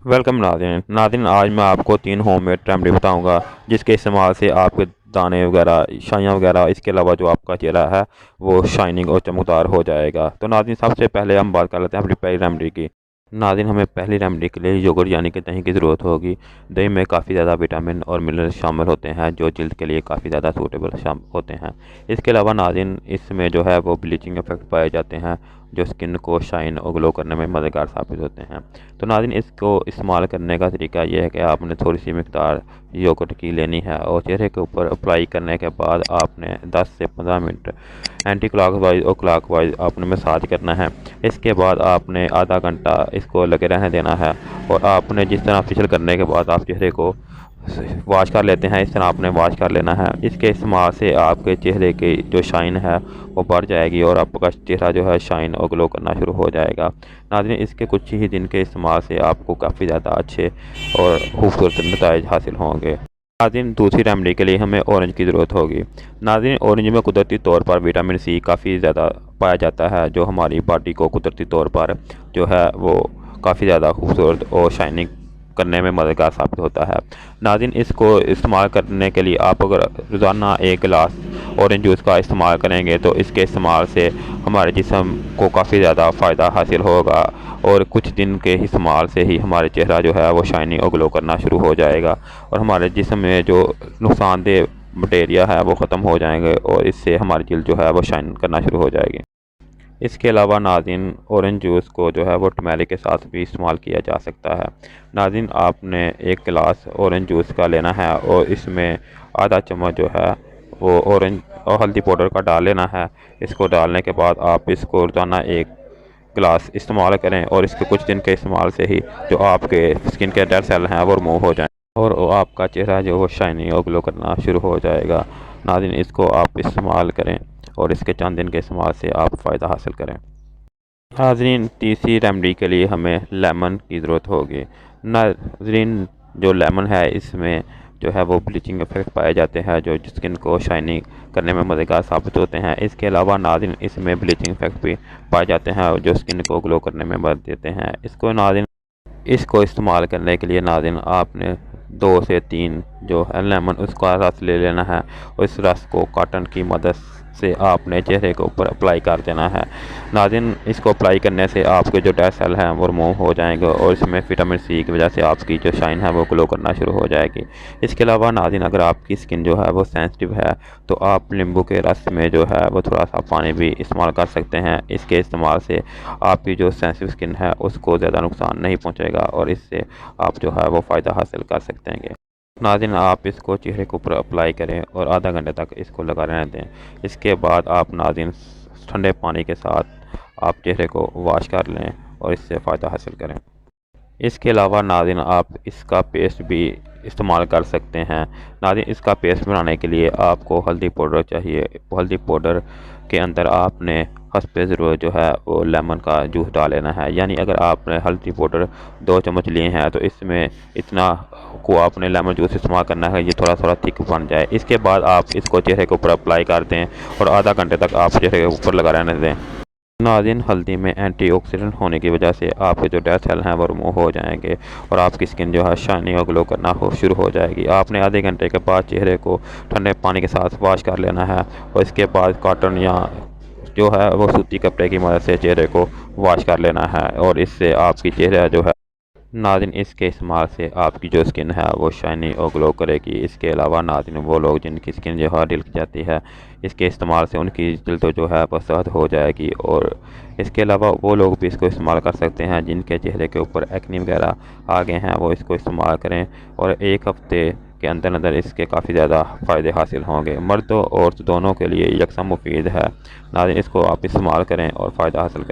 Welcome नाज़रीन आज मैं आपको 3 होममेड रेमेडी बताऊंगा जिसके इस्तेमाल से आपके दाने वगैरह शाइयाँ वगैरह इसके अलावा जो आपका चेहरा है वो शाइनिंग और चमकदार हो जाएगा। तो नाज़रीन सबसे पहले हम बात कर लेते हैं अपनी पहली रेमेडी की। नाज़रीन हमें पहली रेमेडी के लिए योगर्ट यानी कि दही की ज़रूरत होगी। दही में काफ़ी ज़्यादा विटामिन और मिनरल शामिल होते हैं जो जल्द के लिए काफ़ी ज़्यादा सूटेबल होते हैं। इसके अलावा नाज़रीन इसमें जो है वो ब्लीचिंग इफेक्ट पाए जाते हैं जो स्किन को शाइन और ग्लो करने में मददगार साबित होते हैं। तो नाज़रीन इसको इस्तेमाल करने का तरीका ये है कि आपने थोड़ी सी मिकदार योगर्ट की लेनी है और चेहरे के ऊपर अप्लाई करने के बाद आपने 10 से 15 मिनट एंटी क्लॉकवाइज और क्लॉकवाइज आपने मसाज करना है। इसके बाद आपने आधा घंटा इसको लगे रहने देना है और आपने जिस तरह फेशियल करने के बाद आप चेहरे को वॉश कर लेते हैं इस तरह आपने वॉश कर लेना है। इसके इस्तेमाल से आपके चेहरे की जो शाइन है वो बढ़ जाएगी और आपका चेहरा जो है शाइन और ग्लो करना शुरू हो जाएगा। नाज़रीन इसके कुछ ही दिन के इस्तेमाल से आपको काफ़ी ज़्यादा अच्छे और खूबसूरत नतीजे हासिल होंगे। नाज़रीन दूसरी रेमेडी के लिए हमें ऑरेंज की ज़रूरत होगी। नाज़रीन ऑरेंज में कुदरती तौर पर विटामिन सी काफ़ी ज़्यादा पाया जाता है जो हमारी बॉडी को कुदरती तौर पर जो है वो काफ़ी ज़्यादा खूबसूरत और शाइनिंग करने में मददगार साबित होता है। नाज़रीन इसको इस्तेमाल करने के लिए आप अगर रोज़ाना 1 गिलास ऑरेंज जूस का इस्तेमाल करेंगे तो इसके इस्तेमाल से हमारे जिस्म को काफ़ी ज़्यादा फ़ायदा हासिल होगा और कुछ दिन के इस्तेमाल से ही हमारे चेहरा जो है वो शाइनिंग और ग्लो करना शुरू हो जाएगा और हमारे जिस्म में जो नुकसानदेह बैक्टीरिया है वो ख़त्म हो जाएंगे और इससे हमारी जल्द जो है वो शाइन करना शुरू हो जाएगी। इसके अलावा नाज़रीन ऑरेंज जूस को जो है वो टर्मेरिक के साथ भी इस्तेमाल किया जा सकता है। नाज़रीन आपने 1 गिलास ऑरेंज जूस का लेना है और इसमें आधा चम्मच जो है वो ऑरेंज और हल्दी पाउडर का डाल लेना है। इसको डालने के बाद आप इसको रोज़ाना 1 गिलास इस्तेमाल करें और इसके कुछ दिन के इस्तेमाल से ही जो आपके स्किन के डेड सेल हैं वो रिमूव हो जाएँ और आपका चेहरा जो वो शाइनिंग और ग्लो करना शुरू हो जाएगा। नाज़रीन इसको आप इस्तेमाल करें और इसके चंद दिन के इस्तेमाल से आप फ़ायदा हासिल करें। नाज़रीन तीसरी रेमेडी के लिए हमें लेमन की ज़रूरत होगी। नाज़रीन जो लेमन है इसमें जो है वो ब्लीचिंग इफेक्ट पाए जाते हैं जो स्किन को शाइनिंग करने में मददगार साबित होते हैं। इसके अलावा नाज़रीन इसमें ब्लीचिंग इफेक्ट भी पाए जाते हैं जो स्किन को ग्लो करने में मदद देते हैं। इसको इस्तेमाल करने के लिए नाज़रीन आपने 2 से 3 जो है लेमन उसका रस ले लेना है और इस रस को कॉटन की मदद से आपने चेहरे के ऊपर अप्लाई कर देना है। नाज़रीन इसको अप्लाई करने से आपके जो डेड सेल हैं वो रिमूव हो जाएंगे और इसमें विटामिन सी की वजह से आपकी जो शाइन है वो ग्लो करना शुरू हो जाएगी। इसके अलावा नाज़रीन अगर आपकी स्किन जो है वो सेंसिटिव है तो आप नींबू के रस में जो है वो थोड़ा सा पानी भी इस्तेमाल कर सकते हैं। इसके इस्तेमाल से आपकी जो सेंसिटिव स्किन है उसको ज़्यादा नुकसान नहीं पहुँचेगा और इससे आप जो है वो फ़ायदा हासिल कर सकते हैं। नाज़रीन आप इसको चेहरे के ऊपर अप्लाई करें और आधा घंटे तक इसको लगा रहने दें। इसके बाद आप नाज़रीन ठंडे पानी के साथ आप चेहरे को वॉश कर लें और इससे फ़ायदा हासिल करें। इसके अलावा नाज़रीन आप इसका पेस्ट भी इस्तेमाल कर सकते हैं। नाज़रीन इसका पेस्ट बनाने के लिए आपको हल्दी पाउडर चाहिए। हल्दी पाउडर के अंदर आपने हस्बे ज़रूरत जो है वो लेमन का जूस डाल लेना है। यानी अगर आपने हल्दी पाउडर 2 चम्मच लिए हैं तो इसमें इतना को आपने लेमन जूस इस्तेमाल करना है ये थोड़ा थोड़ा थिक बन जाए। इसके बाद आप इसको चेहरे के ऊपर अप्लाई कर दें और आधा घंटे तक आप चेहरे के ऊपर लगा रहने दें। नाज़रीन हल्दी में एंटीऑक्सीडेंट होने की वजह से आपके जो डेड सेल हैं वो रिमूव हो जाएंगे और आपकी स्किन जो है शाइनिंग और ग्लो करना शुरू हो जाएगी। आपने आधे घंटे के बाद चेहरे को ठंडे पानी के साथ वॉश कर लेना है और इसके बाद कॉटन या जो है वो सूती कपड़े की मदद से चेहरे को वॉश कर लेना है और इससे आपकी चेहरा जो है नाज़रीन इसके इस्तेमाल से आपकी जो स्किन है वो शाइनी और ग्लो करेगी। इसके अलावा नाज़रीन वो लोग जिनकी स्किन जो है ढिलक जाती है इसके इस्तेमाल से उनकी जल्द जो है वो सेहत हो जाएगी और इसके अलावा वो लोग भी इसको इस्तेमाल कर सकते हैं जिनके चेहरे के ऊपर एक्ने वगैरह आ गए हैं वो इसको इस्तेमाल करें और 1 हफ्ते के अंदर अंदर इसके काफ़ी ज़्यादा फ़ायदे हासिल होंगे। मर्द और औरत दोनों के लिए यकसा मुफीद है। नाज़रीन इसको आप इस्तेमाल करें और फ़ायदा हासिल करें।